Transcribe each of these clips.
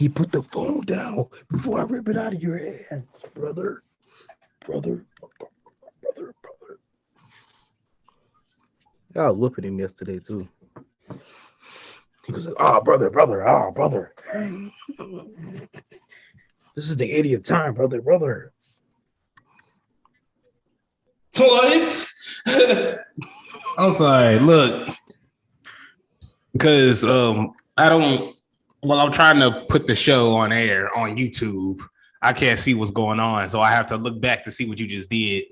He put the phone down before I rip it out of your hands, brother. Brother. Brother. I was whooping him yesterday too. He was like, "Oh, brother, oh, brother. This is the 80th time, brother. What? I'm sorry. Look, because I don't. Well, I'm trying to put the show on air on YouTube. I can't see what's going on, so I have to look back to see what you just did.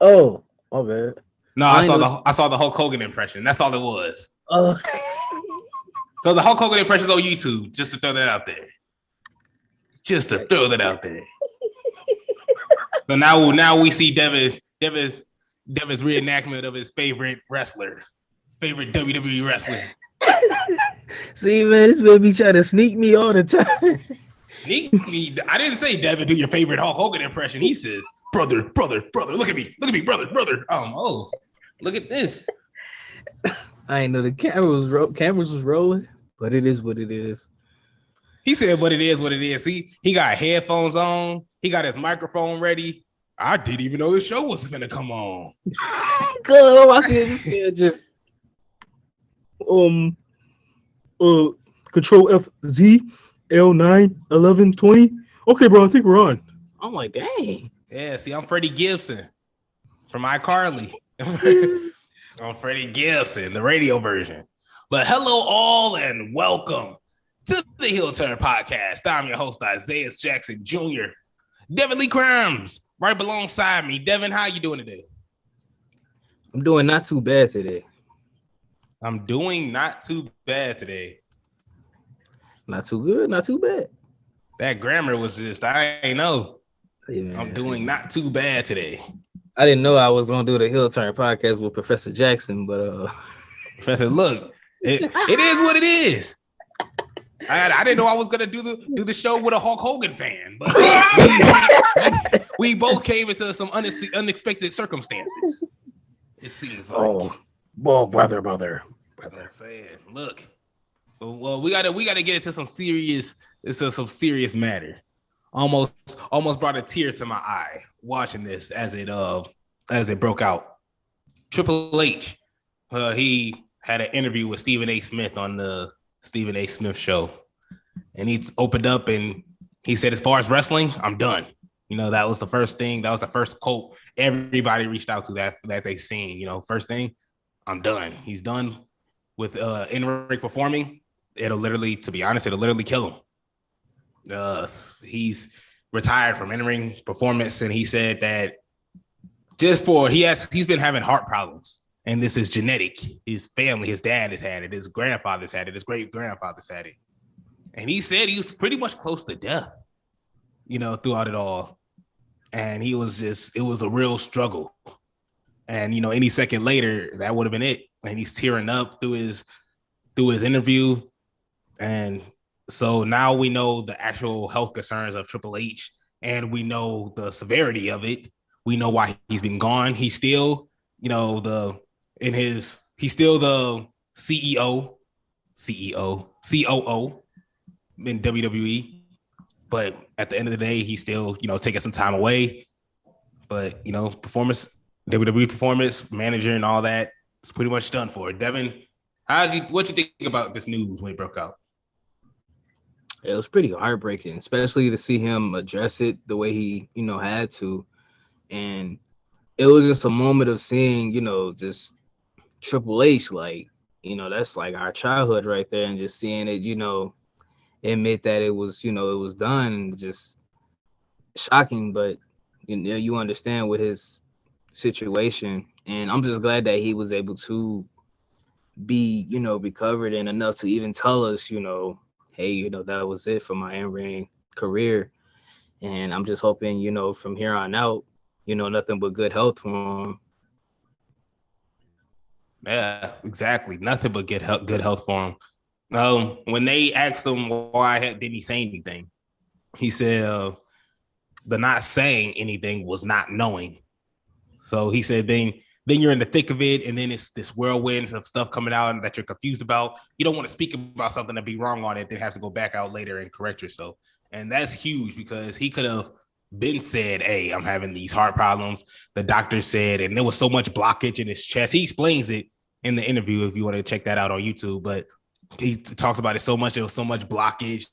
Oh, my bad. No, I saw the Hulk Hogan impression. That's all it was. So the Hulk Hogan impression is on YouTube. Just to throw that out there. So now we see Devin's reenactment of his favorite WWE wrestler. See, man, this baby trying to sneak me all the time. Sneak me? I didn't say Devin do your favorite Hulk Hogan impression. He says, brother, look at me, brother. Oh, look at this. I ain't know the cameras was rolling, but it is what it is. He said, "But it is what it is." He got headphones on. He got his microphone ready. I didn't even know the show was gonna come on. Good, I see just Control FZ L9 11 20. Okay, bro, I think we're on. I'm like, dang. Yeah, see, I'm Freddie Gibson from iCarly. I'm Freddie Gibson, the radio version. But hello all and welcome to the Heel Turn Podcast. I'm your host, Isaiah Jackson Jr. Devin Lee Crimes, right alongside me. Devin, how you doing today? I'm doing not too bad today. I'm doing not too bad today. Not too good, not too bad. That grammar was just, I ain't know. Yeah, I'm doing not too bad today. I didn't know I was gonna do the Heel Turn Podcast with Professor Jackson, but Professor, look, it is what it is. I didn't know I was gonna do the show with a Hulk Hogan fan, but we both came into some unexpected circumstances. It seems like. Well, brother. I'm saying, look. Well, we gotta get into some serious matter. Almost brought a tear to my eye watching this as it broke out. Triple H, he had an interview with Stephen A. Smith on the Stephen A. Smith show, and he opened up and he said, "As far as wrestling, I'm done." You know, that was the first thing. That was the first quote everybody reached out to that they seen. You know, first thing, I'm done. He's done with in-ring performing. It'll literally kill him. He's retired from in-ring performance, and he said that he's been having heart problems, and this is genetic. His family, his dad has had it, his grandfather's had it, his great-grandfather's had it. And he said he was pretty much close to death, you know, throughout it all. And it was a real struggle. And, you know, any second later, that would have been it. And he's tearing up through his interview. And so now we know the actual health concerns of Triple H, and we know the severity of it. We know why he's been gone. He's still, you know, he's still the COO in WWE. But at the end of the day, he's still, you know, taking some time away. But, you know, WWE performance manager and all that, it's pretty much done for it. Devin, what you think about this news when it broke out? It was pretty heartbreaking, especially to see him address it the way he, you know, had to. And it was just a moment of seeing, you know, just Triple H, like, you know, that's like our childhood right there, and just seeing it, you know, admit that it was done, and just shocking. But you know, you understand with his situation, and I'm just glad that he was able to be, you know, recovered and enough to even tell us, you know, hey, you know, that was it for my in-ring career. And I'm just hoping, you know, from here on out, you know, nothing but good health for him. Yeah, exactly. Nothing but good health for him. When they asked him why didn't he say anything, he said the not saying anything was not knowing. So he said then you're in the thick of it, and then it's this whirlwind of stuff coming out that you're confused about. You don't want to speak about something and be wrong on it, then have to go back out later and correct yourself. And that's huge because he could have been said, hey, I'm having these heart problems. The doctor said, and there was so much blockage in his chest. He explains it in the interview if you want to check that out on YouTube, but he talks about it so much. There was so much blockage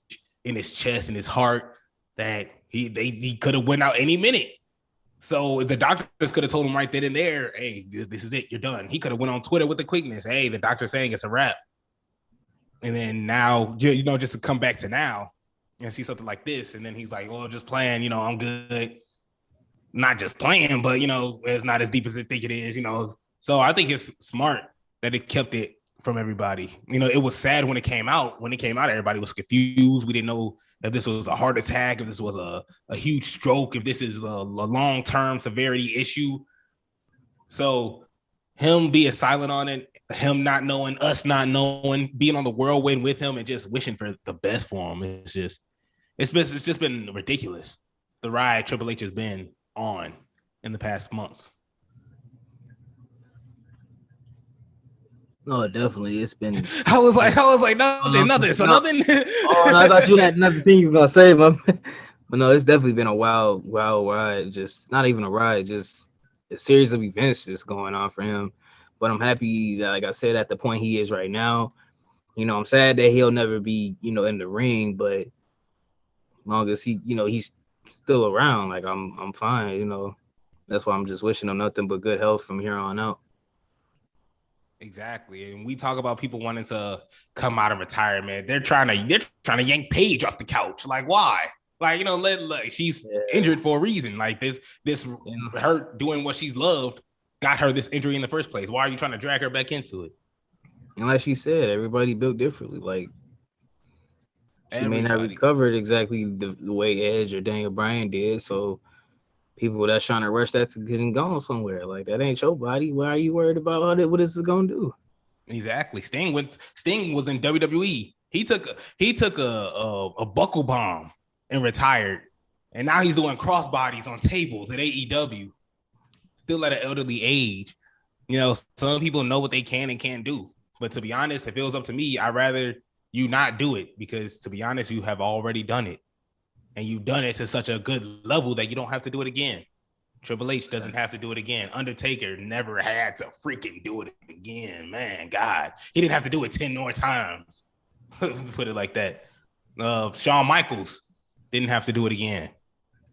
in his chest and his heart that he could have went out any minute. So the doctors could have told him right then and there, hey, this is it, you're done. He could have went on Twitter with the quickness, hey, the doctor's saying it's a wrap. And then now, just to come back to now and see something like this, and then he's like, well, just playing, I'm good. Not just playing, but, it's not as deep as I think it is, So I think it's smart that it kept it from everybody. It was sad when it came out. When it came out, everybody was confused. We didn't know if this was a heart attack, if this was a huge stroke, if this is a long-term severity issue. So him being silent on it, him not knowing, us not knowing, being on the whirlwind with him and just wishing for the best for him. It's just been ridiculous. The ride Triple H has been on in the past months. No, definitely. It's been. I was like, nothing. So nothing. Oh, no, I thought you had nothing you were gonna say, but no, it's definitely been a wild ride. Just not even a ride, just a series of events just going on for him. But I'm happy that, like I said, at the point he is right now. I'm sad that he'll never be, in the ring, but as long as he's still around, like I'm fine. That's why I'm just wishing him nothing but good health from here on out. Exactly. And we talk about people wanting to come out of retirement. They're trying to yank Paige off the couch. Like, why? Like, she's injured for a reason. Like this her doing what she's loved got her this injury in the first place. Why are you trying to drag her back into it? And like she said, everybody built differently. Like she may not recover exactly the way Edge or Daniel Bryan did. So people that's trying to rush that to getting gone somewhere. Like, that ain't your body. Why are you worried about what this is gonna do? Exactly. Sting was in WWE. He took a buckle bomb and retired. And now he's doing crossbodies on tables at AEW. Still at an elderly age. Some people know what they can and can't do. But to be honest, if it was up to me, I'd rather you not do it, because to be honest, you have already done it. And you've done it to such a good level that you don't have to do it again. Triple H doesn't have to do it again. Undertaker never had to freaking do it again. Man, God. He didn't have to do it 10 more times. Put it like that. Shawn Michaels didn't have to do it again.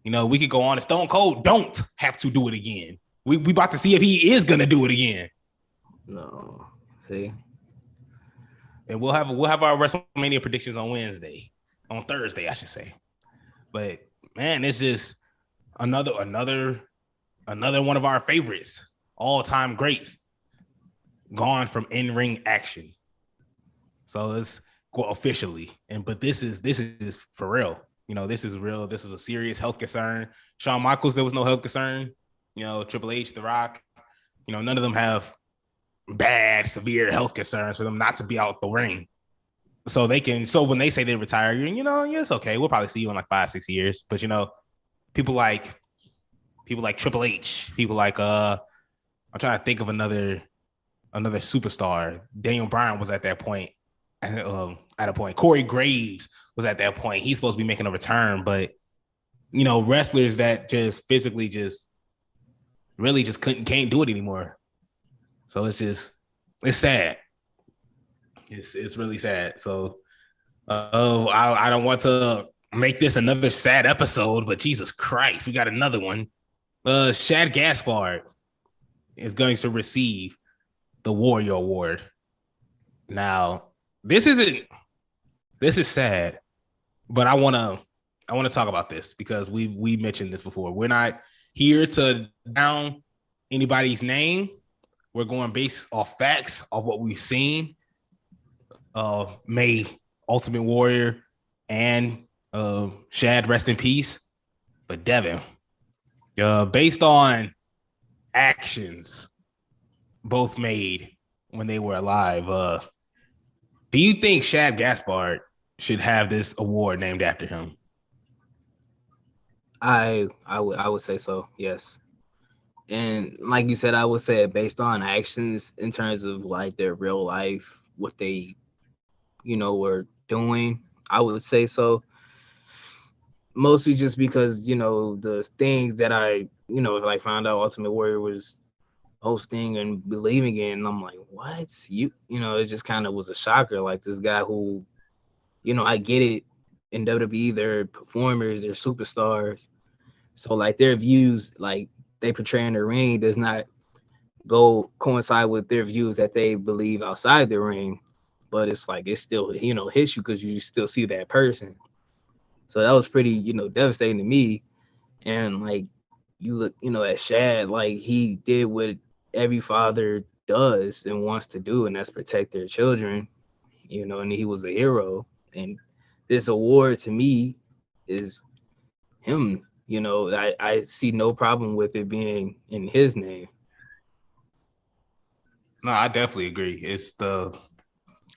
We could go on. Stone Cold don't have to do it again. We about to see if he is going to do it again. No. See? And we'll have our WrestleMania predictions on Thursday, I should say. But man, it's just another one of our favorites, all-time greats, gone from in-ring action. So let's go officially. But this is for real. This is real. This is a serious health concern. Shawn Michaels, there was no health concern. Triple H, The Rock, none of them have bad, severe health concerns for them not to be out the ring. So when they say they retire, it's okay. We'll probably see you in like 5-6 years. But people like Triple H, people like I'm trying to think of another superstar. Daniel Bryan was at that point. At a point, Corey Graves was at that point. He's supposed to be making a return, but wrestlers that just physically really can't do it anymore. So it's sad. It's really sad. So I don't want to make this another sad episode, but Jesus Christ, we got another one. Shad Gaspard is going to receive the Warrior Award. Now, this is sad, but I want to talk about this because we mentioned this before. We're not here to down anybody's name. We're going based off facts of what we've seen. May Ultimate Warrior and Shad rest in peace. But Devin, based on actions both made when they were alive, do you think Shad Gaspard should have this award named after him? I would say so, yes. And like you said, I would say based on actions in terms of like their real life, what they, were doing. I would say so. Mostly just because, the things that I, like found out Ultimate Warrior was hosting and believing in. And I'm like, what? It just kind of was a shocker. Like this guy who, I get it, in WWE, they're performers, they're superstars. So like their views, like they portray in the ring, does not go coincide with their views that they believe outside the ring. But it's like it still, hits you because you still see that person. So that was pretty, devastating to me. And like you look, at Shad, like he did what every father does and wants to do, and that's protect their children, and he was a hero. And this award to me is him. I see no problem with it being in his name. No, I definitely agree. It's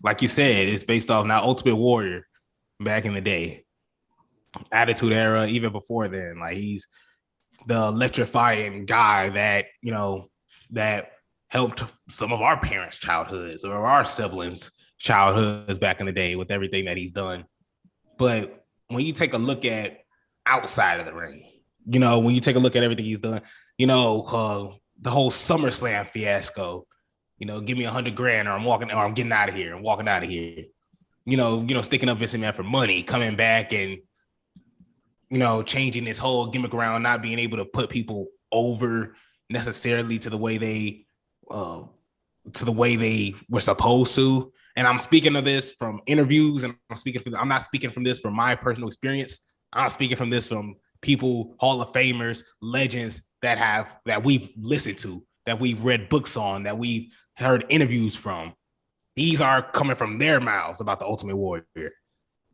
like you said, it's based off now Ultimate Warrior back in the day, Attitude Era, even before then. Like he's the electrifying guy that, that helped some of our parents' childhoods or our siblings' childhoods back in the day with everything that he's done. But when you take a look at outside of the ring, when you take a look at everything he's done, the whole SummerSlam fiasco, give me $100,000 or I'm getting out of here and walking out of here. Sticking up Vince McMahon for money, coming back and, changing this whole gimmick around, not being able to put people over necessarily to the way they were supposed to. And I'm speaking of this from interviews, and I'm not speaking from this from my personal experience. I'm speaking from this from people, Hall of Famers, legends that we've listened to, that we've read books on, that we've heard interviews from. These are coming from their mouths about the Ultimate Warrior.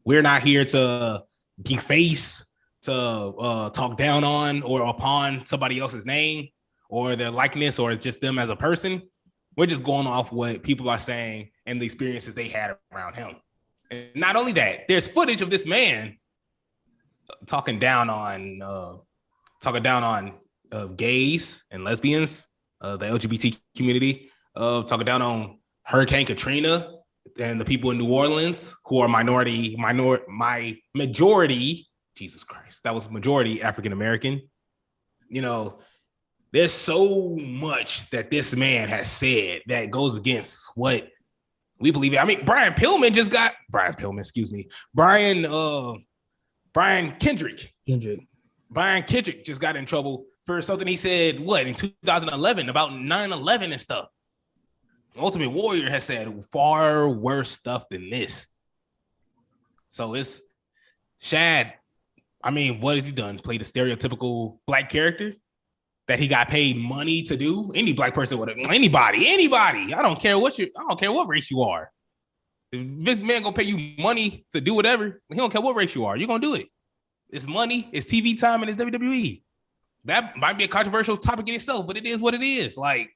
We're not here to deface, to talk down on or upon somebody else's name or their likeness or just them as a person. We're just going off what people are saying and the experiences they had around him. And not only that, there's footage of this man talking down on gays and lesbians, the LGBT community, talking down on Hurricane Katrina and the people in New Orleans who are majority, Jesus Christ, that was majority African American. There's so much that this man has said that goes against what we believe in. I mean, Brian Kendrick. Brian Kendrick just got in trouble for something he said, in 2011 about 9/11 and stuff. Ultimate Warrior has said far worse stuff than this. So it's Shad. I mean, what has he done? Played a stereotypical black character that he got paid money to do? Any black person would have, anybody. I don't care what race you are. If this man gonna pay you money to do whatever, he don't care what race you are. You're gonna do it. It's money, it's TV time, and it's WWE. That might be a controversial topic in itself, but it is what it is. Like,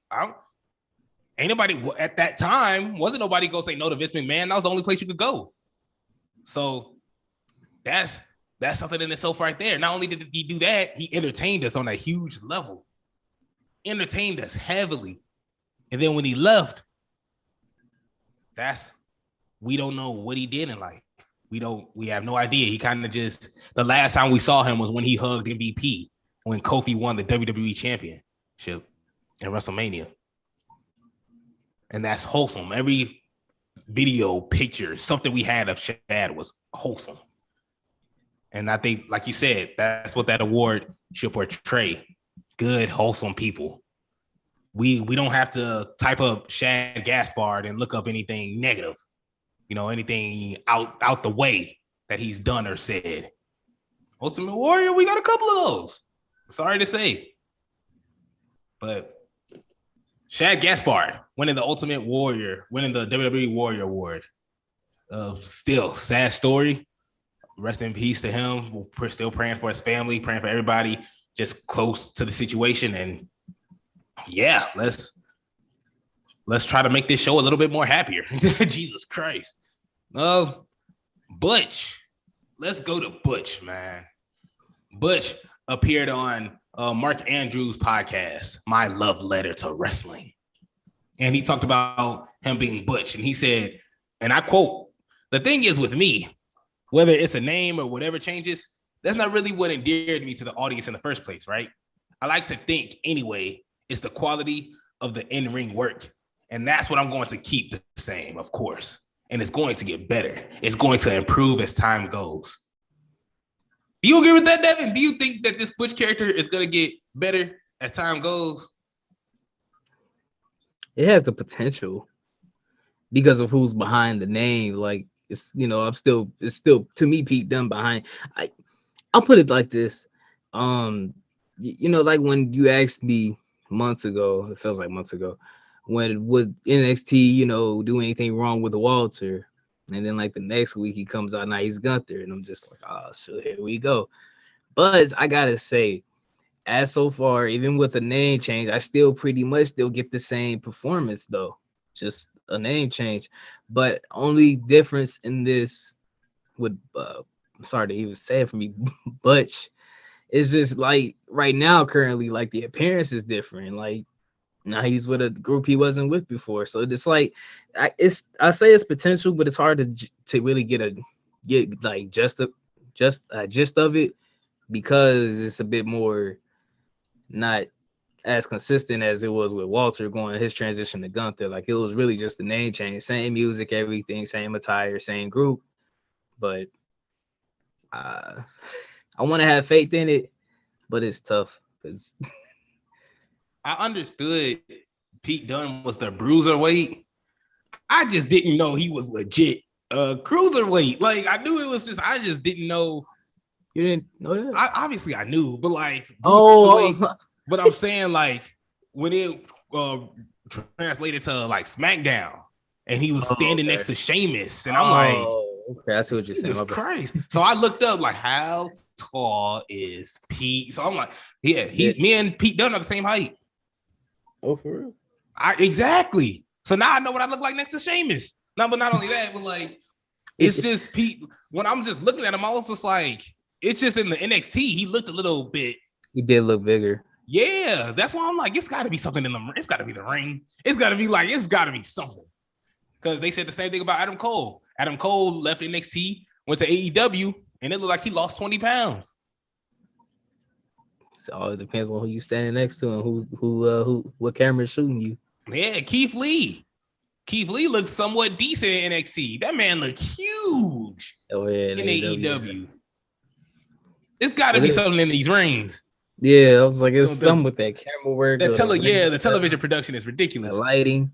ain't nobody at that time, wasn't nobody gonna say no to Vince McMahon. That was the only place you could go. So that's something in itself right there. Not only did he do that, he entertained us on a huge level. Entertained us heavily. And then when he left, we don't know what he did in life. We have no idea. He kind of just, the last time we saw him was when he hugged MVP when Kofi won the WWE Championship in WrestleMania. And that's wholesome. Every video, picture, something we had of Shad was wholesome. And I think, like you said, that's what that award should portray. Good, wholesome people. We don't have to type up Shad Gaspard and look up anything negative. Anything out the way that he's done or said. Ultimate Warrior, we got a couple of those. Sorry to say. But Shad Gaspard winning the Ultimate Warrior, winning the WWE Warrior Award. Still, sad story. Rest in peace to him. We're still praying for his family, praying for everybody just close to the situation. And yeah, let's try to make this show a little bit more happier. Jesus Christ. Butch. Let's go to Butch, man. Butch appeared on Mark Andrews podcast, My Love Letter to Wrestling. And he talked about him being Butch. And he said, and I quote, "The thing is with me, whether it's a name or whatever changes, that's not really what endeared me to the audience in the first place, right? I like to think anyway, it's the quality of the in-ring work. And that's what I'm going to keep the same, of course. And it's going to get better. It's going to improve as time goes." Do you agree with that, Devin? Do you think that this Butch character is going to get better as time goes? It has the potential because of who's behind the name. Like, it's, it's still to me Pete Dunne behind. I'll put it like this. Like when you asked me months ago, it feels like months ago, when would NXT, do anything wrong with Walter? And then like the next week he comes out, now he's Gunther, and I'm just like, oh shit, here we go. But I gotta say, as so far, even with a name change, I still pretty much still get the same performance though, just a name change. But only difference in this would, I'm sorry to even say it for me, Butch, is just like right now, currently, like the appearance is different. Like now he's with a group he wasn't with before, so it's like I say it's potential, but it's hard to really get like just a gist of it, because it's a bit more not as consistent as it was with Walter going his transition to Gunther. Like it was really just the name change, same music, everything, same attire, same group, but I want to have faith in it, but it's tough because. I understood Pete Dunne was the bruiserweight. I just didn't know he was legit cruiserweight. Like I knew it was just, I just didn't know. You didn't know that? Obviously I knew, but like, but I'm saying like when it translated to like SmackDown and he was standing next to Sheamus, and I'm like, okay, I see what you're saying. Jesus Christ. So I looked up like, how tall is Pete? So I'm like, me and Pete Dunne are the same height. Oh, for real? Exactly. So now I know what I look like next to Sheamus. No, but not only that, but like it's just Pete. When I'm just looking at him, I was just like, it's just in the NXT, he looked a little bit. He did look bigger. Yeah, that's why I'm like, it's got to be something in the. It's got to be the ring. It's got to be something. Because they said the same thing about Adam Cole. Adam Cole left NXT, went to AEW, and it looked like he lost 20 pounds. So it depends on who you standing next to and who what camera is shooting you. Yeah, Keith Lee. Keith Lee looked somewhat decent in NXT. That man looked huge in AEW. It's got to be something in these rings. Yeah, I was like, it's something with that camera work. The television production is ridiculous. The lighting.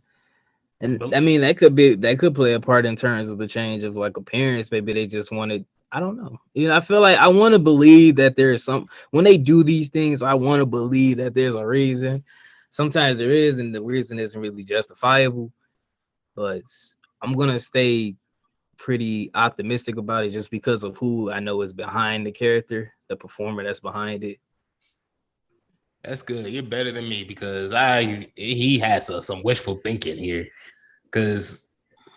And I mean, that could play a part in terms of the change of like appearance. Maybe they just wanted, I don't know. I feel like I want to believe that there's some, when they do these things, I want to believe that there's a reason. Sometimes there is, and the reason isn't really justifiable. But I'm going to stay pretty optimistic about it just because of who I know is behind the character, the performer that's behind it. That's good. You're better than me because he has some wishful thinking here. Because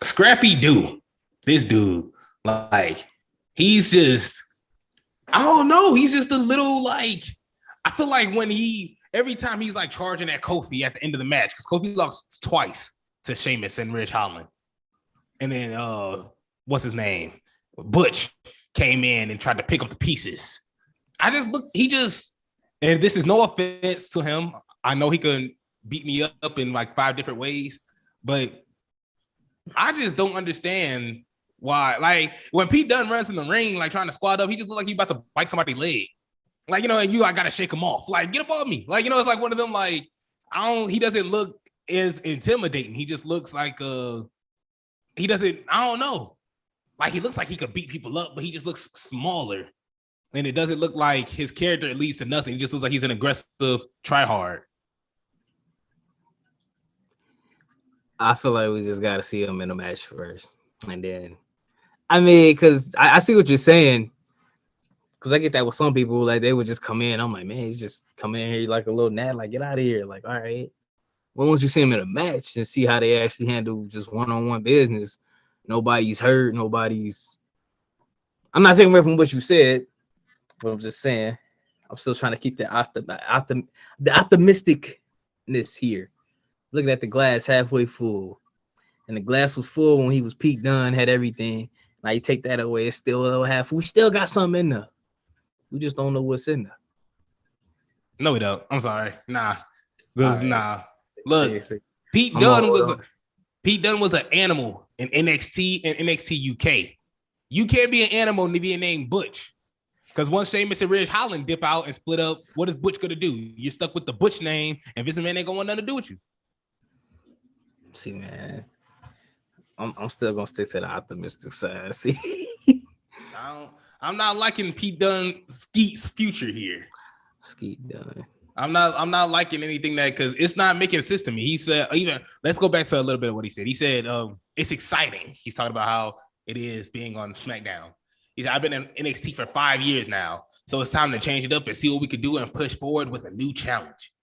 Scrappy this dude, like, he's just, I don't know. He's just a little like, I feel like every time he's like charging at Kofi at the end of the match, because Kofi lost twice to Sheamus and Ridge Holland. And then, what's his name? Butch came in and tried to pick up the pieces. And this is no offense to him. I know he could beat me up in like 5 different ways, but I just don't understand why. Like when Pete Dunne runs in the ring, like trying to squat up, he just look like he about to bite somebody's leg. Like, and you, I gotta shake him off. Like, get up on me. Like, it's like one of them, like, he doesn't look as intimidating. He just looks like, I don't know. Like, he looks like he could beat people up, but he just looks smaller. And it doesn't look like his character leads to nothing. It just looks like he's an aggressive tryhard. I feel like we just got to see him in a match first. And then, I mean, because I see what you're saying. Because I get that with some people, like, they would just come in. I'm like, man, he's just coming in here like a little gnat. Like, get out of here. Like, all right. Well, once you see him in a match and see how they actually handle just one-on-one business, nobody's hurt. I'm not taking away from what you said. But I'm just saying, I'm still trying to keep the optimisticness here. Looking at the glass halfway full, and the glass was full when he was Pete Dunne, had everything. Now you take that away, it's still half. We still got something in there. We just don't know what's in there. No, we don't. I'm sorry. Nah. Right. Nah. Look, Pete Dunne was an animal in NXT and NXT UK. You can't be an animal and be named Butch. Because once Sheamus and Ridge Holland dip out and split up, what is Butch gonna do? You're stuck with the Butch name, and Vince McMahon ain't gonna want nothing to do with you. See, man, I'm still gonna stick to the optimistic side. See, I'm not liking Pete Dunne Skeet's future here. Skeet Dunne. I'm not liking anything that, because it's not making sense to me. He said, let's go back to a little bit of what he said. He said, it's exciting. He's talking about how it is being on SmackDown. He said, I've been in NXT for 5 years now, so it's time to change it up and see what we could do and push forward with a new challenge.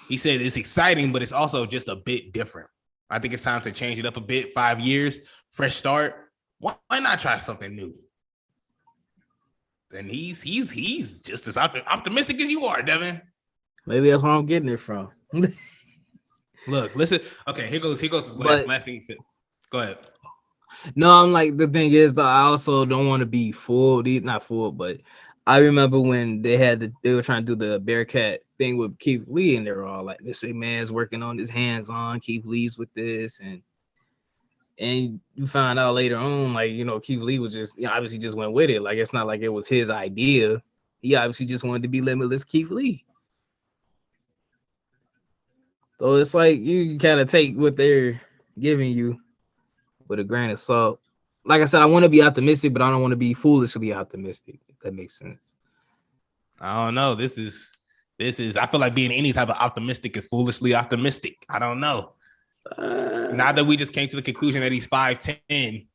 He said it's exciting, but it's also just a bit different. I think it's time to change it up a bit. 5 years, fresh start. Why not try something new? And he's just as optimistic as you are, Devin. Maybe that's where I'm getting it from. Look, listen. Okay, here goes his last thing he said. Go ahead. No, I'm like, the thing is, though, I also don't want to be fooled. Not fooled, but I remember when they were trying to do the Bearcat thing with Keith Lee, and they were all like, "This man's working on his hands-on. Keith Lee's with this," and you find out later on, like, Keith Lee was just obviously just went with it. Like, it's not like it was his idea. He obviously just wanted to be Limitless Keith Lee. So it's like you kind of take what they're giving you with a grain of salt. Like I said, I want to be optimistic, but I don't want to be foolishly optimistic, if that makes sense. I don't know. This is I feel like being any type of optimistic is foolishly optimistic. I don't know. Now that we just came to the conclusion that he's 5'10",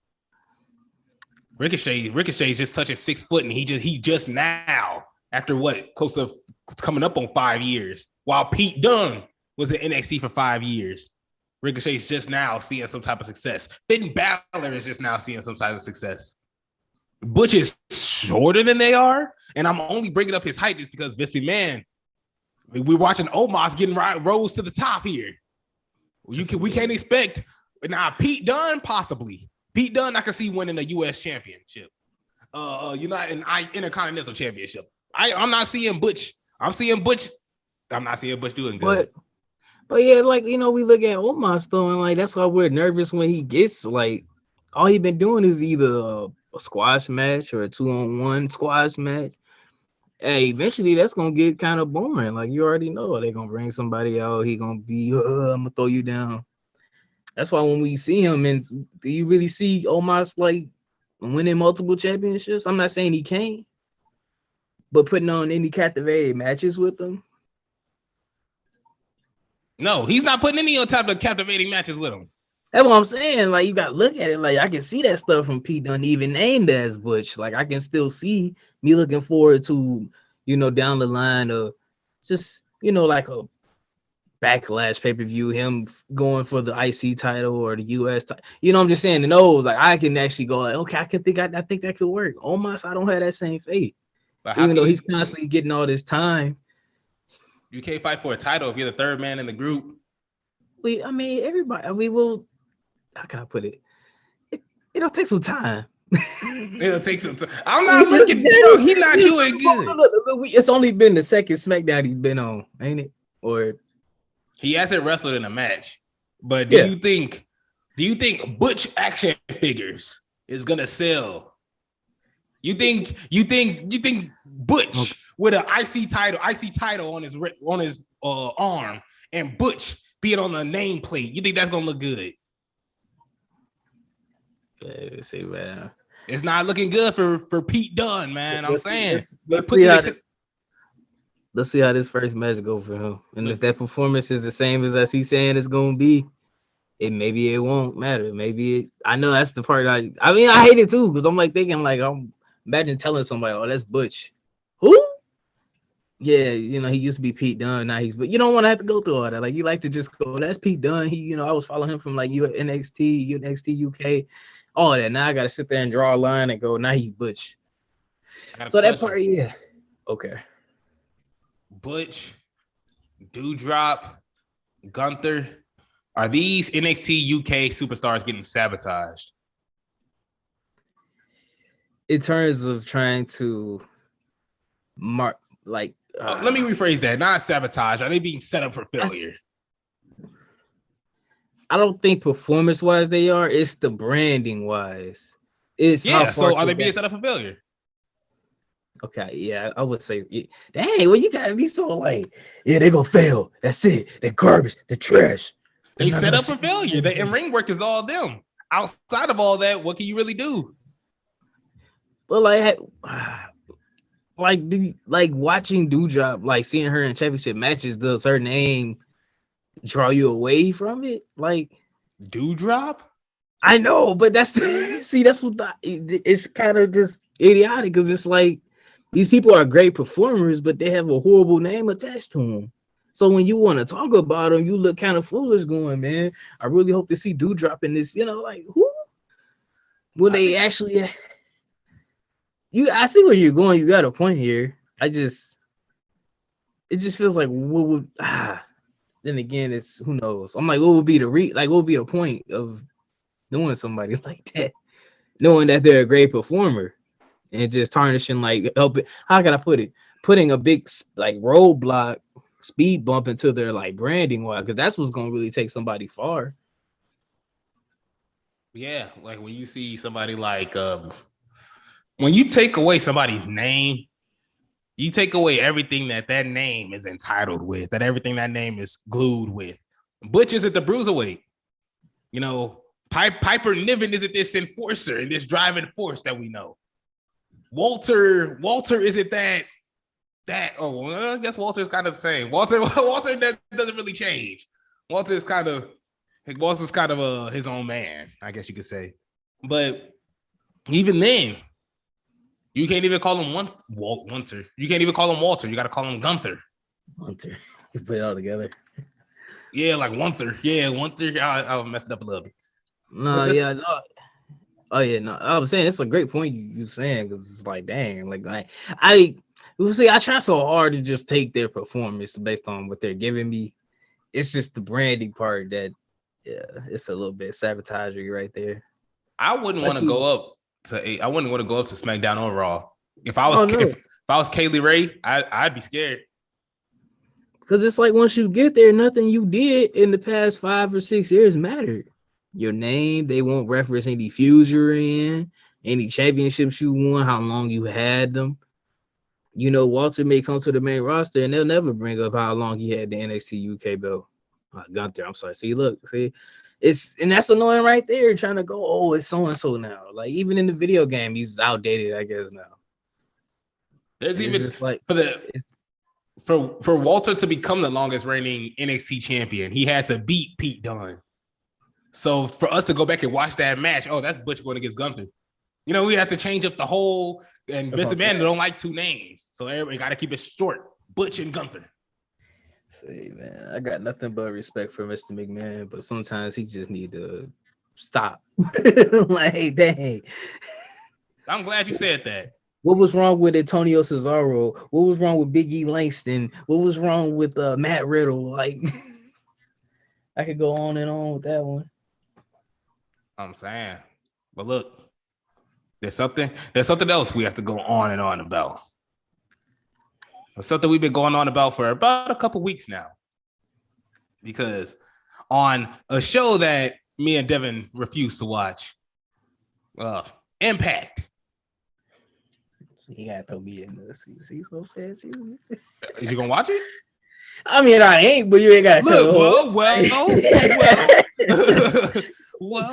Ricochet's just touching 6 foot, and he just now, after what, close to coming up on 5 years, while Pete Dunne was in NXT for 5 years. Ricochet's just now seeing some type of success. Finn Balor is just now seeing some type of success. Butch is shorter than they are, and I'm only bringing up his height just because Vince McMahon. We're watching Omos getting rose to the top here. We can't expect now. Pete Dunne, possibly. Pete Dunne, I can see winning a U.S. championship. An Intercontinental championship. I'm not seeing Butch. I'm not seeing Butch doing good. But yeah, like, we look at Omos though, and like that's why we're nervous when he gets, like, all he been doing is either a squash match or a 2-on-1 squash match. Hey, eventually that's gonna get kind of boring. Like, you already know they're gonna bring somebody out. He gonna be, I'm gonna throw you down. That's why when we see him, and do you really see Omos like winning multiple championships? I'm not saying he can't, but putting on any captivating matches with them. No, he's not putting any on top of captivating matches with him. That's what I'm saying. Like, you got to look at it. Like, I can see that stuff from Pete Dunne, even named as Butch. Like, I can still see me looking forward to, down the line of just, like a Backlash pay-per-view, him going for the IC title or the US title. I'm just saying, those, like, I can actually go, like, okay, I think that could work. Almost, I don't have that same faith. But even though he's constantly getting all this time. You can't fight for a title if you're the third man in the group. Everybody, how can I put it? It'll take some time. It'll take some time. I'm not looking, bro. He's not doing good. It's only been the second SmackDown he's been on, ain't it? Or he hasn't wrestled in a match. But do you think Butch action figures is gonna sell? You think Butch with an IC title on his arm, and Butch being on the nameplate, you think that's gonna look good? Yeah, see, man. It's not looking good for Pete Dunne, man. Let's see how this first match go for him. And if that performance is the same as he's saying it's gonna be, maybe it won't matter. I know that's the part I hate it too, because I'm like thinking, like, I'm imagine telling somebody, oh, that's Butch. Who? Yeah, he used to be Pete Dunne. Now but you don't want to have to go through all that. Like, you like to just go, that's Pete Dunne. He, I was following him from like NXT UK, all that. Now I got to sit there and draw a line and go, now he's Butch. So that part, yeah. Okay. Butch, Doudrop, Gunther. Are these NXT UK superstars getting sabotaged? In terms of trying to mark, like, let me rephrase that. Not sabotage. Are they being set up for failure? I don't think performance-wise they are. It's the branding-wise. It's yeah. So are they being set up for failure? Okay, yeah, I would say. Dang, well, you gotta be so like, yeah, they gonna fail. That's it. They're garbage. They're trash. They set up for failure. The in-ring work is all them. Outside of all that, what can you really do? But like watching Doudrop, like seeing her in championship matches, does her name draw you away from it? Like Doudrop? I know, but that's that's what it's kind of just idiotic because it's like these people are great performers, but they have a horrible name attached to them. So when you want to talk about them, you look kind of foolish going, man. I really hope to see Doudrop in this, like who? Will they actually? I see where you're going. You got a point here. It just feels like what would then again, it's who knows. I'm like, what would be what would be the point of knowing somebody like that, knowing that they're a great performer, and just tarnishing helping? How can I put it? Putting a big roadblock, speed bump into their branding, why? Because that's what's gonna really take somebody far. Yeah, like when you see somebody when you take away somebody's name, you take away everything that name is entitled with, everything that name is glued with. Butch is at the bruiserweight. Piper Niven isn't this enforcer and this driving force that we know. Walter isn't that. I guess Walter's kind of the same. Walter that doesn't really change. Walter's kind of his own man, I guess you could say. But even then, you can't even call him Walter. You can't even call him Walter. You got to call him Gunther. Gunther. You put it all together. Yeah, like Gunther. Yeah, Gunther. I messed it up a little bit. No, yeah. No. Oh yeah, no. I was saying it's a great point you saying because it's like, dang, I try so hard to just take their performance based on what they're giving me. It's just the branding part that, yeah, it's a little bit sabotagery right there. I wouldn't want to go up to SmackDown or Raw. If I was Kaylee Ray, I'd be scared. Because it's like once you get there, nothing you did in the past 5 or 6 years mattered. Your name, they won't reference any feuds you're in, any championships you won, how long you had them. Walter may come to the main roster and they'll never bring up how long he had the NXT UK belt. Gunther, I'm sorry. See, and that's annoying right there. Trying to go, oh, it's so and so now. Like even in the video game, he's outdated, I guess now. There's even for Walter to become the longest reigning NXT champion, he had to beat Pete Dunne. So for us to go back and watch that match, oh, that's Butch going against Gunther. We have to change up the whole. And Mr. Amanda don't like 2 names, so everybody got to keep it short. Butch and Gunther. See, man, I got nothing but respect for Mr. McMahon, but sometimes he just need to stop. Like, dang. I'm glad you said that. What was wrong with Antonio Cesaro? What was wrong with Big E Langston? What was wrong with Matt Riddle? Like, I could go on and on with that one. I'm saying, but look. There's something else we have to go on and on about. It's something we've been going on about for about a couple weeks now. Because on a show that me and Devin refuse to watch, Impact. You gotta throw me in this. See so sad. Is you gonna watch it? I mean, I ain't, but you ain't gotta tell. Well,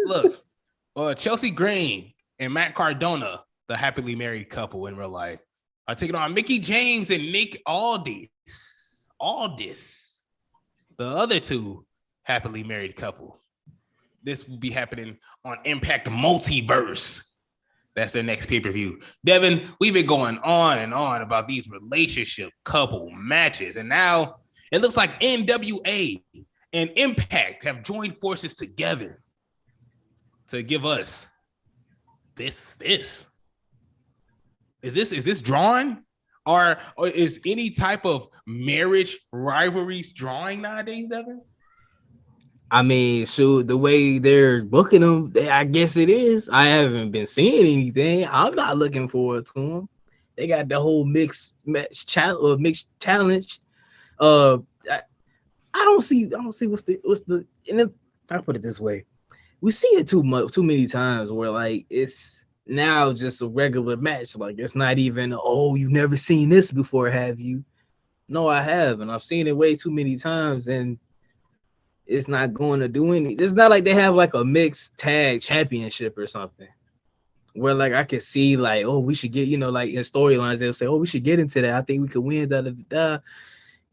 look. Chelsea Green and Matt Cardona, the happily married couple in real life, are taking on Mickie James and Nick Aldis. The other 2 happily married couple. This will be happening on Impact Multiverse. That's their next pay-per-view. Devin, we've been going on and on about these relationship couple matches, and now it looks like NWA and Impact have joined forces together to give us this. Is this drawn, or is any type of marriage rivalries drawing nowadays, Evan? I mean, shoot, the way they're booking them, I guess it is. I haven't been seeing anything. I'm not looking forward to them. They got the whole mixed challenge. Uh, I, I don't see what's the. And then, I put it this way: we see it too many times where like it's now just a regular match. Like it's not even, oh, you've never seen this before, have you? No, I have, and I've seen it way too many times, and it's not going to do any. It's not like they have like a mixed tag championship or something where like I could see like, oh, we should get, like in storylines they'll say, oh, we should get into that. I think we could win,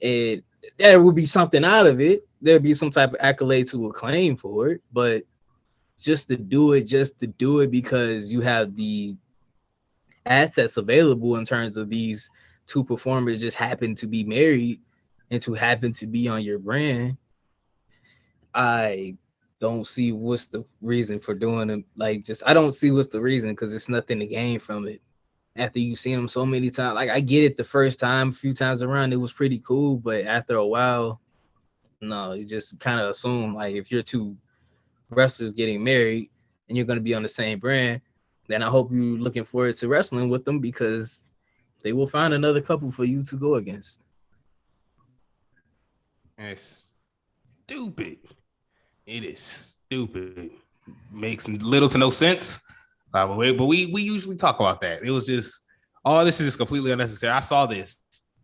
and there would be something out of it. There'd be some type of accolade to acclaim for it, but just to do it because you have the assets available in terms of these two performers just happen to be married and to happen to be on your brand. I don't see what's the reason for doing it. I don't see what's the reason, because it's nothing to gain from it. After you've seen them so many times, like I get it the first time, a few times around, it was pretty cool, but after a while, no, you just kind of assume like if you're two wrestlers getting married and you're going to be on the same brand, then I hope you're looking forward to wrestling with them, because they will find another couple for you to go against. It's stupid. It is stupid. Makes little to no sense. But we usually talk about that. It was just, this is just completely unnecessary. I saw this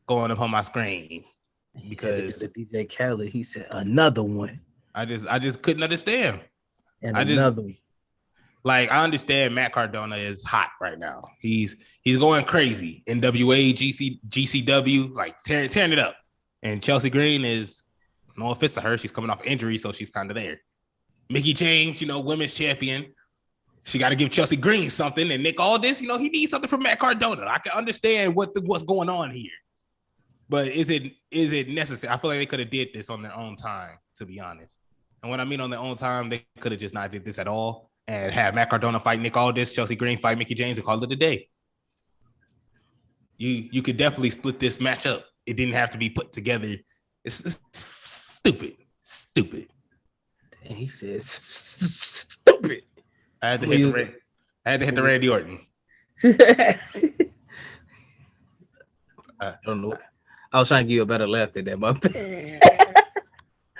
going up on my screen because DJ Khaled, he said another one. I just couldn't understand. And another one. Like, I understand Matt Cardona is hot right now. He's going crazy. NWA, GCW, like tearing it up. And Chelsea Green is, no offense to her, she's coming off injury, so she's kind of there. Mickie James, women's champion. She got to give Chelsea Green something. And Nick Aldis, he needs something from Matt Cardona. I can understand what's going on here. But is it necessary? I feel like they could have did this on their own time, to be honest. And when I mean on their own time, they could have just not did this at all and have Matt Cardona fight Nick Aldis, Chelsea Green fight Mickie James, and call it a day. You could definitely split this match up. It didn't have to be put together. It's stupid. And he says stupid. I had to hit the Randy Orton. I don't know. I was trying to give you a better laugh than that, my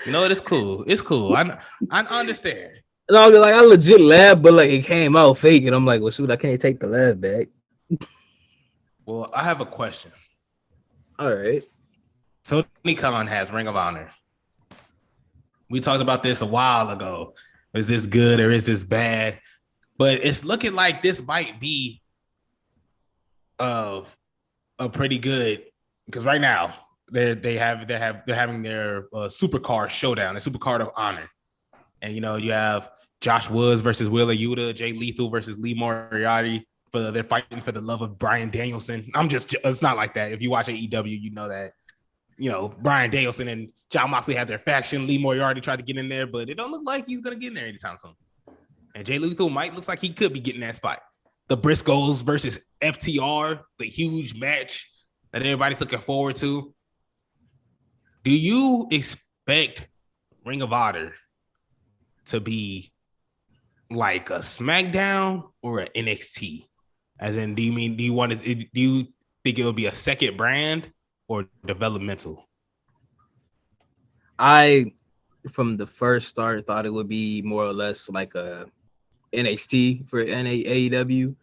It's cool. It's cool. I understand. No, like I legit laughed, but like it came out fake, and I'm like, well, shoot, I can't take the laugh back. Well, I have a question. All right. Tony Khan has Ring of Honor. We talked about this a while ago. Is this good or is this bad? But it's looking like this might be of a pretty good, because right now they're having their Supercard showdown, the Supercard of Honor, and you have Josh Woods versus Wheeler Yuta, Jay Lethal versus Lee Moriarty. They're fighting for the love of Bryan Danielson. It's not like that. If you watch AEW, you know that. Bryan Danielson and Jon Moxley had their faction. Lee Moriarty tried to get in there, but it don't look like he's gonna get in there anytime soon. And Jay Lethal looks like he could be getting that spot. The Briscoes versus FTR, the huge match that everybody's looking forward to. Do you expect Ring of Honor to be like a SmackDown or an NXT? As in, do you think it will be a second brand or developmental? I, from the first start, thought it would be more or less like a NXT for AEW,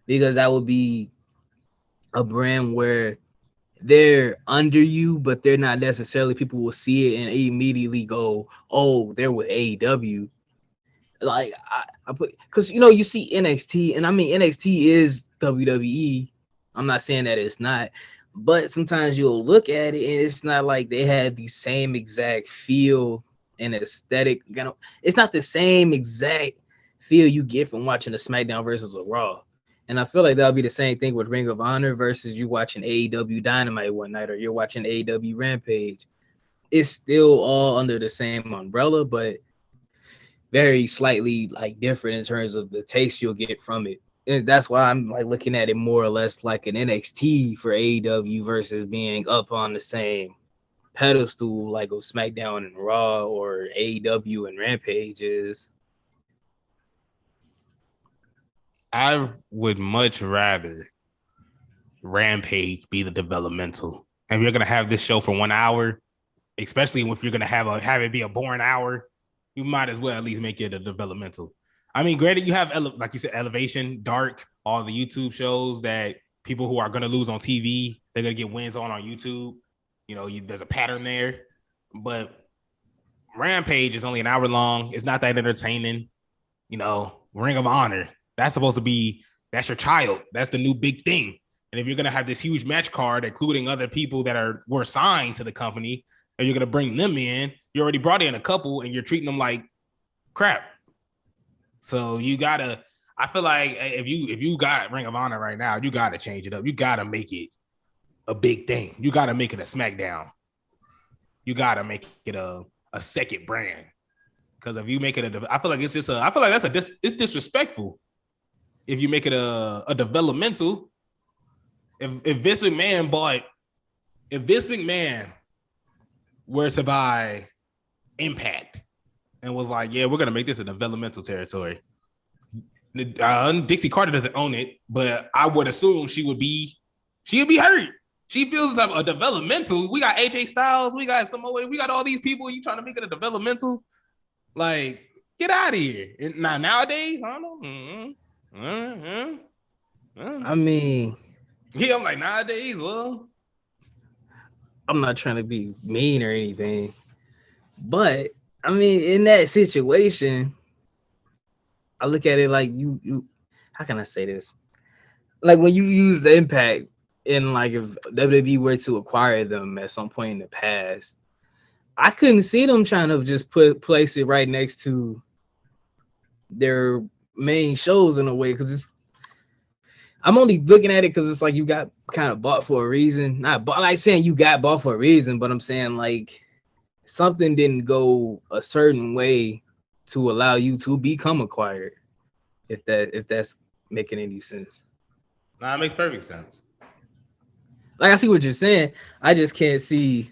because that would be a brand where they're under you, but they're not necessarily, people will see it and immediately go, oh, they're with AEW. Like I put, because you see NXT, and I mean NXT is WWE. I'm not saying that it's not, but sometimes you'll look at it and it's not like they had the same exact feel and aesthetic. It's not the same exact feel you get from watching a SmackDown versus a Raw. And I feel like that'll be the same thing with Ring of Honor versus you watching AEW Dynamite one night, or you're watching AEW Rampage. It's still all under the same umbrella, but very slightly like different in terms of the taste you'll get from it. and that's why I'm like looking at it more or less like an NXT for AEW versus being up on the same pedestal like of SmackDown and Raw or AEW and Rampage is. I would much rather Rampage be the developmental. And you're gonna have this show for 1 hour, especially if you're gonna have it be a boring hour, you might as well at least make it a developmental. I mean, granted, you have like you said, Elevation, Dark, all the YouTube shows that people who are gonna lose on TV, they're gonna get wins on YouTube. You know, there's a pattern there, but Rampage is only an hour long. It's not that entertaining. You know, Ring of Honor, that's supposed to be, that's your child. That's the new big thing. And if you're gonna have this huge match card, including other people that were signed to the company, and you're gonna bring them in, you already brought in a couple, and you're treating them like crap. So you gotta. I feel like if you got Ring of Honor right now, you gotta change it up. You gotta make it a big thing. You gotta make it a SmackDown. You gotta make it a second brand. Because if you make it I feel like it's just I feel like it's disrespectful. If you make it a developmental. If Vince McMahon were to buy Impact and was like, yeah, we're gonna make this a developmental territory. Dixie Carter doesn't own it, but I would assume she would be hurt. She feels like a developmental. We got AJ Styles, we got Samoa, we got all these people. You trying to make it a developmental? Like, get out of here. Nowadays, I don't know. I mean, yeah, I'm like, nowadays, well, I'm not trying to be mean or anything, but I mean, in that situation, I look at it like you. How can I say this? Like when you use the Impact, and like if WWE were to acquire them at some point in the past, I couldn't see them trying to just place it right next to their main shows in a way, because I'm only looking at it because it's like you got kind of bought for a reason. Not like saying you got bought for a reason, but I'm saying like something didn't go a certain way to allow you to become acquired. If that's making any sense. Nah, it makes perfect sense. Like I see what you're saying. I just can't see.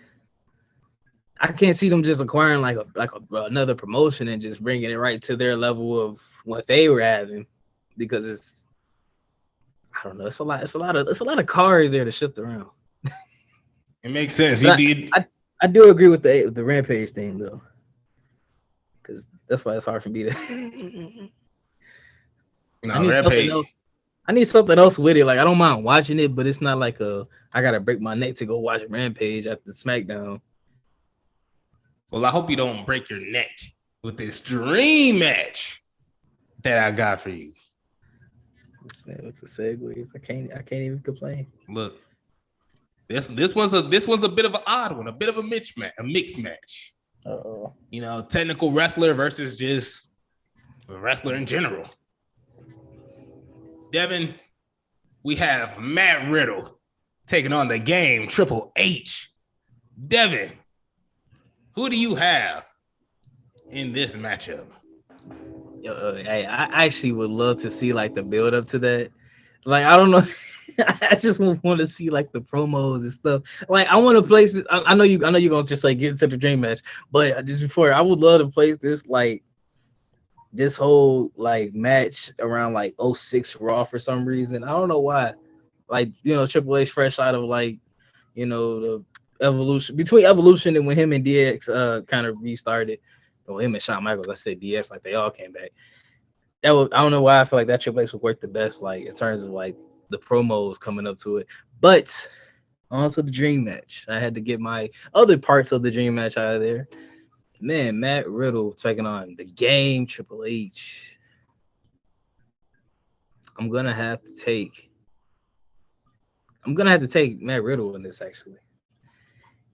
I can't see them just acquiring like another promotion and just bringing it right to their level of what they were having, because it's, I don't know. It's a lot of cars there to shift around. It makes sense. I do agree with the Rampage thing though, because that's why it's hard for me to. I need something else with it. Like I don't mind watching it, but it's not like I gotta break my neck to go watch Rampage after SmackDown. Well, I hope you don't break your neck with this dream match that I got for you. This man with the segues, I can't even complain. Look, this one's a bit of an odd one, a bit of a mixed match. Uh-oh. You know, technical wrestler versus just a wrestler in general. Devin, we have Matt Riddle taking on the Game Triple H. Devin, who do you have in this matchup? Hey, I actually would love to see like the build up to that. Like I don't know, I just want to see like the promos and stuff. Like I want to place it. I know you're gonna just like get into the dream match, but just before, I would love to place this whole like match around like 06 Raw for some reason. I don't know why. Like, you know, Triple H fresh out of like, you know, the Evolution and when him and DX kind of restarted. Well, him and Shawn Michaels, I said DX, like they all came back. I don't know why I feel like that Triple H would work the best, like in terms of like the promos coming up to it. But on to the dream match. I had to get my other parts of the dream match out of there. Man, Matt Riddle taking on the Game Triple H. I'm gonna have to take Matt Riddle in this actually.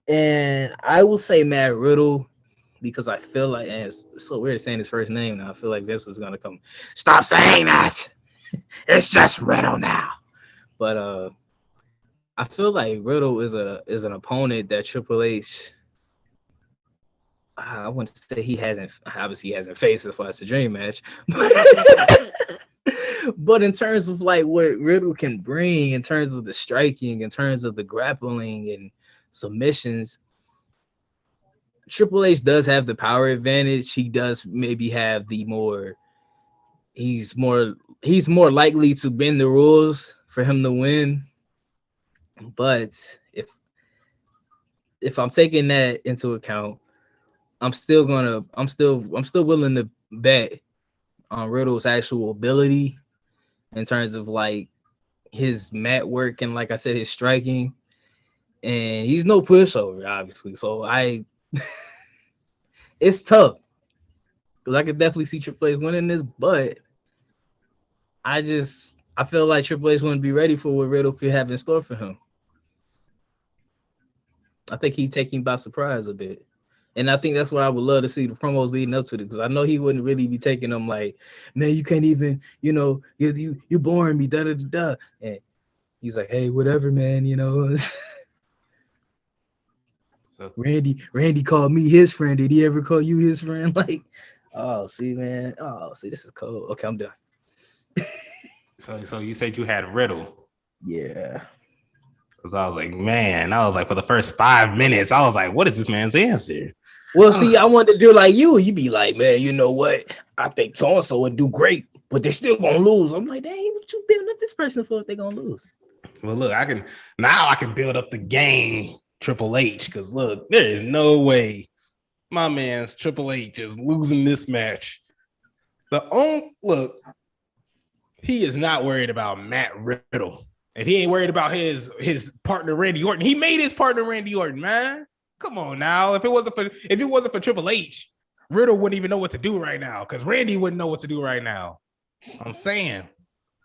And I will say Matt Riddle because I feel like, and it's so weird saying his first name now. I feel like Vince is gonna come. Stop saying that. It's just Riddle now. But I feel like Riddle is an opponent that Triple H. I wouldn't say he hasn't faced. That's why it's a dream match. But in terms of like what Riddle can bring, in terms of the striking, in terms of the grappling and submissions, Triple H does have the power advantage. He does maybe have the more. He's more likely to bend the rules for him to win. But if I'm taking that into account, I'm still willing to bet on Riddle's actual ability in terms of like his mat work and, like I said, his striking. And he's no pushover, obviously. So it's tough because I could definitely see Triple H winning this, but I feel like Triple H wouldn't be ready for what Riddle could have in store for him. I think he'd take him by surprise a bit. And I think that's what I would love to see the promos leading up to it, because I know he wouldn't really be taking them like, man, you can't even, you boring me, da da da da. And he's like, hey, whatever, man, So Randy called me his friend. Did he ever call you his friend? Like, oh, see, man. Oh, see, this is cold. Okay, I'm done. So you said you had Riddle. Yeah. Because I was like, for the first 5 minutes, I was like, what is this man's answer? Well, see, I wanted to do like you. You'd be like, man, you know what? I think so-and-so would do great, but they're still going to lose. I'm like, dang, what you building up this person for if they're going to lose? Well, look, I can build up the game, Triple H, because look, there is no way my man's Triple H is losing this match. He is not worried about Matt Riddle. And he ain't worried about his partner Randy Orton. He made his partner Randy Orton, man. Come on now. If it wasn't for Triple H, Riddle wouldn't even know what to do right now, because Randy wouldn't know what to do right now. I'm saying,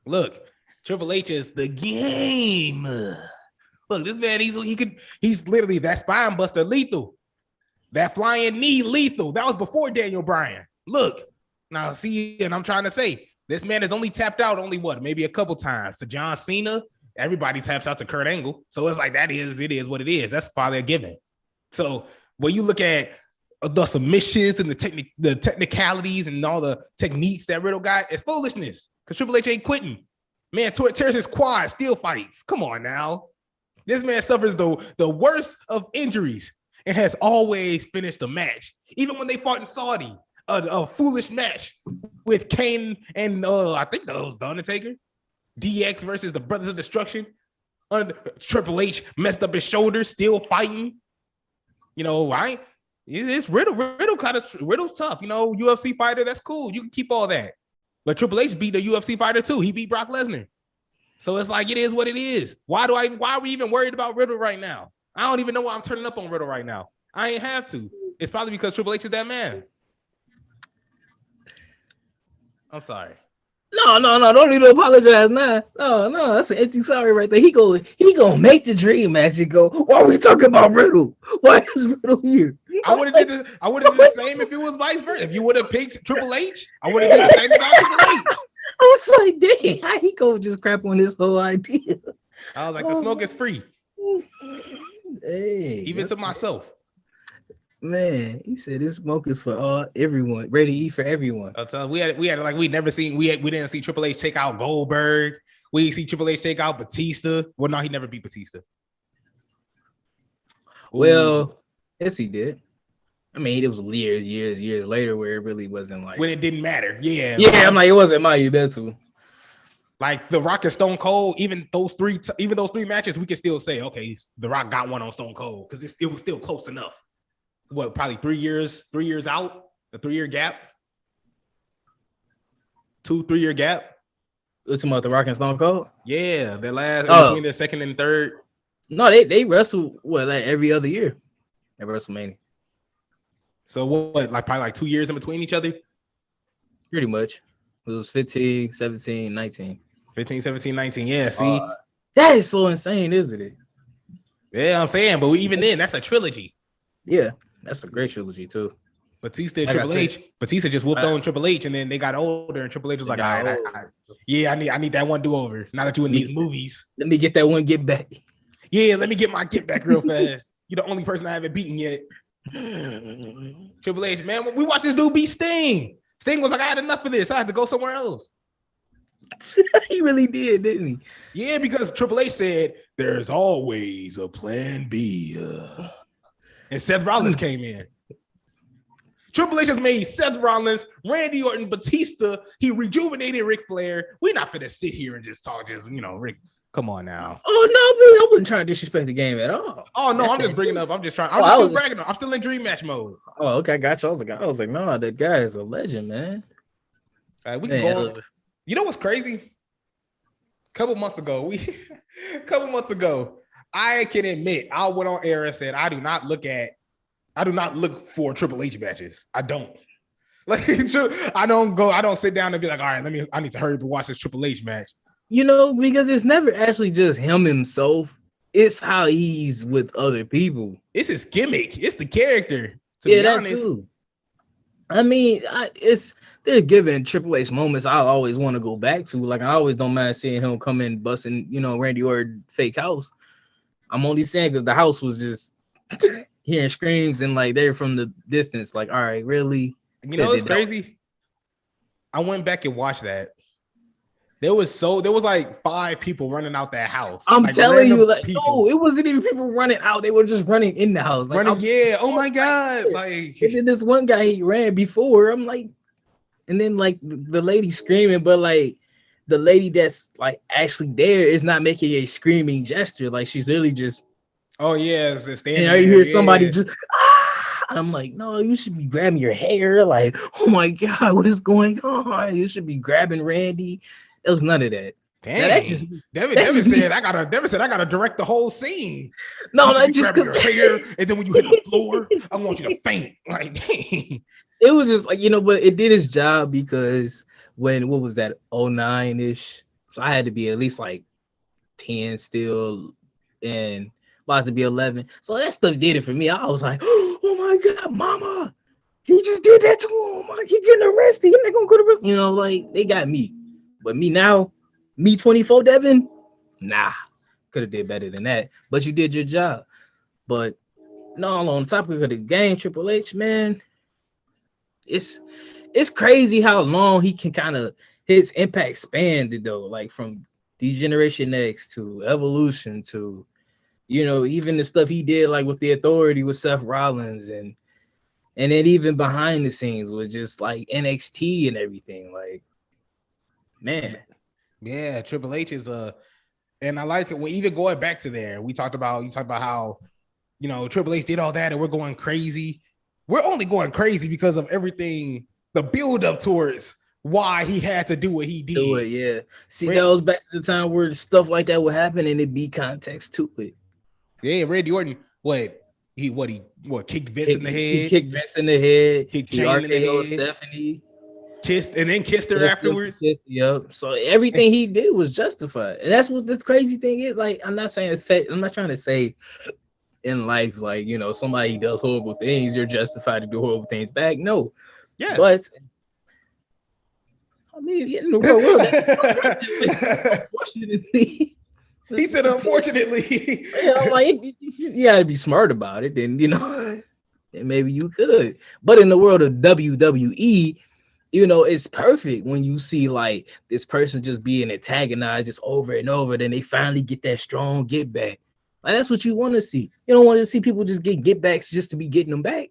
look, Triple H is the game. Look, this man, he's literally that spine buster lethal, that flying knee lethal. That was before Daniel Bryan. Look, now see, and I'm trying to say, this man has only tapped out maybe a couple times to John Cena. Everybody taps out to Kurt Angle. So it's like it is what it is. That's probably a given. So when you look at the submissions and the technicalities and all the techniques that Riddle got, it's foolishness, because Triple H ain't quitting. Man, tears his quad, still fights. Come on now. This man suffers the worst of injuries and has always finished the match. Even when they fought in Saudi, a foolish match with Kane and I think that was The Undertaker, DX versus the Brothers of Destruction. Triple H messed up his shoulder, still fighting. Right? It's Riddle. Riddle's tough. UFC fighter, that's cool. You can keep all that. But Triple H beat a UFC fighter too. He beat Brock Lesnar. So it's like, it is what it is. Why are we even worried about Riddle right now? I don't even know why I'm turning up on Riddle right now. I ain't have to. It's probably because Triple H is that man. I'm sorry. No, don't need to apologize now. No, that's an empty sorry right there. He gonna make the dream match and go, why are we talking about Riddle? Why is Riddle here? I would have did the same if it was vice versa. If you would have picked Triple H, I would have did the same about Triple H. I was like, dang, how he go just crap on this whole idea? I was like, the smoke is free. Hey, even to myself. Man, he said this smoke is for everyone, ready to eat for everyone. So we didn't see Triple H take out Goldberg. We didn't see Triple H take out Batista. Well, no, he never beat Batista. Well, yes, he did. I mean, it was years later where it really wasn't like when it didn't matter. Yeah. I'm like, it wasn't my Ubetu. Like The Rock and Stone Cold, even those three matches, we can still say, okay, The Rock got one on Stone Cold because it was still close enough. What, probably 3 years out, a 3 year gap, 2-3 year gap. What's about The Rock and Stone Cold? Yeah, the last between the second and third. No, they wrestle like every other year at WrestleMania. So what, like probably like 2 years in between each other? Pretty much. It was 15, 17, 19. 15, 17, 19. Yeah, see? That is so insane, isn't it? Yeah, I'm saying, but even then, that's a trilogy. Yeah, that's a great trilogy too. Batista and Triple H. Batista just whooped on Triple H, and then they got older, and Triple H was like, all right, I need that one do-over. Now that you in these movies. Let me get that one get back. Yeah, let me get my get back real fast. You're the only person I haven't beaten yet. Triple H, man, we watched this dude beat Sting. Sting was like, I had enough of this. I had to go somewhere else. He really did, didn't he? Yeah, because Triple H said there's always a plan B. And Seth Rollins came in. Triple H has made Seth Rollins, Randy Orton, Batista. He rejuvenated Ric Flair. We're not gonna sit here and just talk, Rick. Come on now. Oh no, man, I wasn't trying to disrespect the game at all. Oh no, I'm just bringing up. I'm just trying. I'm still bragging. I'm still in dream match mode. Oh, okay, gotcha. I was like, no, that guy is a legend, man. We can go on. You know what's crazy? A couple months ago, I can admit I went on air and said I do not look for Triple H matches. I don't. Like I don't sit down and be like, all right, I need to hurry up and watch this Triple H match. You know, because it's never actually just him himself. It's how he's with other people. It's his gimmick. It's the character. Yeah, that too. I mean, they're giving Triple H moments I always want to go back to. Like, I always don't mind seeing him come in busting, Randy Orton fake house. I'm only saying because the house was just hearing screams and like they're from the distance. Like, all right, really? You know what's crazy? I went back and watched that. There was like 5 people running out that house. I'm like, telling you, like, no, it wasn't even people running out. They were just running in the house. Like, yeah. Oh my God. Like, and then this one guy, he ran before. I'm like, and then like the lady screaming, but like the lady that's like actually there is not making a screaming gesture. Like she's literally just. Oh yeah, standing. And you hear somebody just. I'm like, no, you should be grabbing your hair. Like, oh my God, what is going on? You should be grabbing Randy. There was none of that. Dang. Devin said I gotta direct the whole scene. No, not just because your hair, and then when you hit the floor, I want you to faint. Like, dang. It was just like, but it did its job because what was that, 09-ish? So I had to be at least like 10 still and about to be 11. So that stuff did it for me. I was like, oh my God, mama, he just did that to him. He getting arrested. He's not gonna go to prison. Like they got me. But me now, me 24, Devin, nah, could have did better than that. But you did your job. But no, on the topic of the game, Triple H, man, it's crazy how long he can kind of his impact spanned though, like from D-Generation X to Evolution to, even the stuff he did like with the Authority with Seth Rollins and then even behind the scenes was just like NXT and everything, like. Man, yeah, Triple H is and I like it when even going back to there, you talked about how Triple H did all that and we're going crazy. We're only going crazy because of everything, the build up towards why he had to do what he did. Do it, yeah. See, that was back to the time where stuff like that would happen and it'd be context to it. Yeah, Randy Orton, kicked Vince in the head. He kicked Vince in the head. Kicked Shane in the head. Stephanie. Kissed her afterwards. Yep. So everything he did was justified, and that's what this crazy thing is. Like, I'm not trying to say in life, like somebody does horrible things, you're justified to do horrible things back. No. Yes. But I mean, in the real world, unfortunately. He said, unfortunately. Like you gotta be smart about it, then and maybe you could. But in the world of WWE. It's perfect when you see like this person just being antagonized just over and over. Then they finally get that strong get back. Like that's what you want to see. You don't want to see people just get backs just to be getting them back.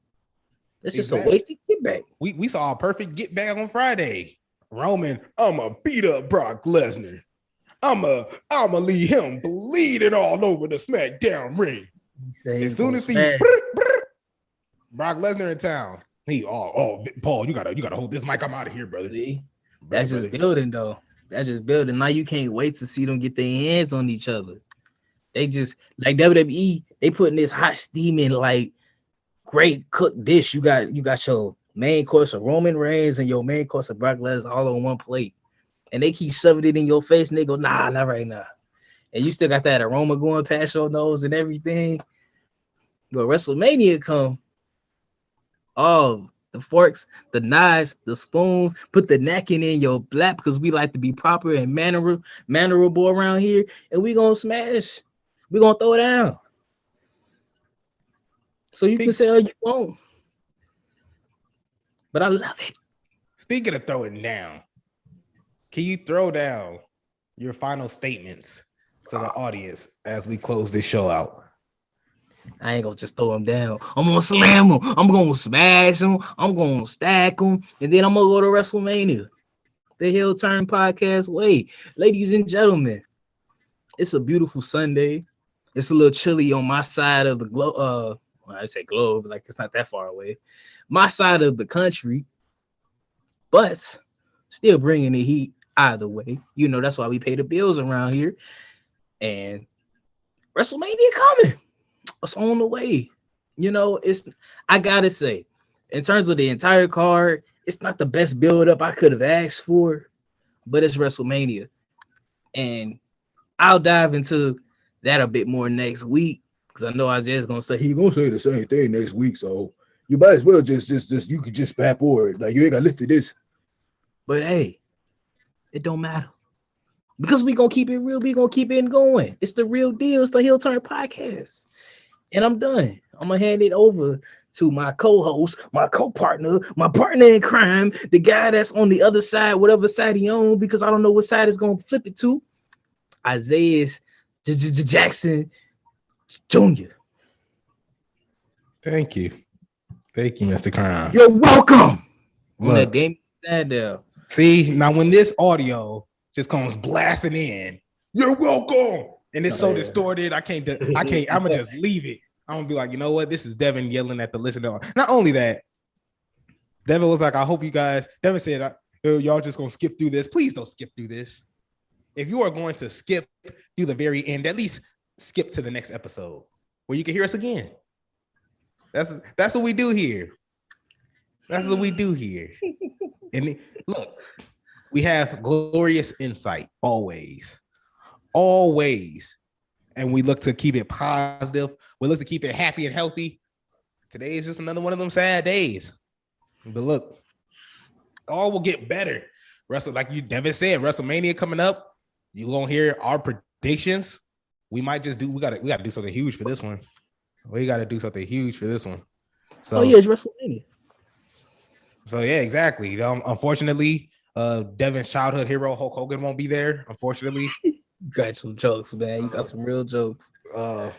That's just a wasted get back. We saw a perfect get back on Friday. Roman, I'ma beat up Brock Lesnar. I'ma leave him bleeding all over the SmackDown ring. As soon as Brock Lesnar in town. Paul, you gotta hold this mic. I'm out of here, brother. See? That's just building, though. That's just building. Now you can't wait to see them get their hands on each other. They just like WWE. They putting this hot steaming like great cooked dish. You got your main course of Roman Reigns and your main course of Brock Lesnar all on one plate, and they keep shoving it in your face, and they go, nah, not right now. And you still got that aroma going past your nose and everything. But WrestleMania come. Oh, the forks, the knives, the spoons, put the napkin in your lap because we like to be proper and mannerable around here. And we gonna smash. We gonna throw it down. So you can say all you want. But I love it. Speaking of throwing down, can you throw down your final statements to the audience as we close this show out? I ain't gonna just throw him down. I'm gonna slam him. I'm gonna smash him. I'm gonna stack him, and then I'm gonna go to WrestleMania. The Heel Turn Podcast way, ladies and gentlemen. It's a beautiful Sunday. It's a little chilly on my side of the globe. Well, I say globe, like it's not that far away. My side of the country, but still bringing the heat either way. You know, that's why we pay the bills around here. And WrestleMania coming. It's on the way. You know, I gotta say, in terms of the entire card, it's not the best build-up I could have asked for, but it's WrestleMania. And I'll dive into that a bit more next week because I know Isaiah's gonna say he's gonna say the same thing next week. So you might as well just you could just fast forward. Like you ain't gotta listen to this. But hey, it don't matter. Because we gonna keep it real, we gonna keep it going. It's the real deal, it's the Heel Turn Podcast. And I'm done. I'm gonna hand it over to my co-host, my co-partner, my partner in crime, the guy that's on the other side, whatever side he on, because I don't know what side is gonna flip it to. Isaiah Jackson Jr. Thank you, Mr. Crown. You're welcome. Look, that game stand there. See, now when this audio just comes blasting in, you're welcome, and it's so distorted, I can't. I'm gonna just leave it. I'm gonna be like, you know what? This is Devin yelling at the listener. Not only that, Devin was like, I hope you guys. Devin said, y'all just gonna skip through this. Please don't skip through this. If you are going to skip through the very end, at least skip to the next episode where you can hear us again. That's what we do here. That's what we do here. And look, we have glorious insight always. And we look to keep it positive. We look to keep it happy and healthy. Today is just another one of them sad days. But look, all will get better. Like Devin said, WrestleMania coming up. You're gonna hear our predictions. We might just we gotta do something huge for this one. We gotta do something huge for this one. So it's WrestleMania. So yeah, exactly. Unfortunately, Devin's childhood hero Hulk Hogan won't be there. Unfortunately, you got some jokes, man. You got some real jokes. We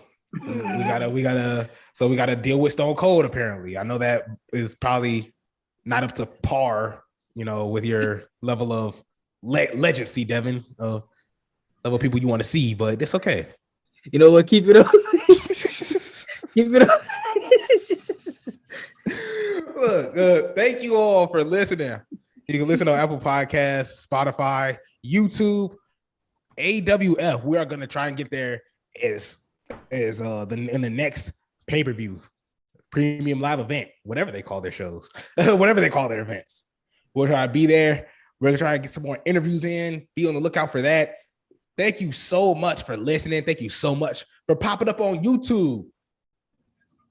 gotta deal with Stone Cold. Apparently, I know that is probably not up to par, you know, with your level of legacy, Devin. Level of people you want to see, but it's okay. You know what? Keep it up. Keep it up. Look, thank you all for listening. You can listen on Apple Podcasts, Spotify, YouTube, AWF. We are gonna try and get there in the next pay-per-view, premium live event, whatever they call their shows, whatever they call their events. We'll try to be there. We're gonna try to get some more interviews in. Be on the lookout for that. Thank you so much for listening. Thank you so much for popping up on YouTube.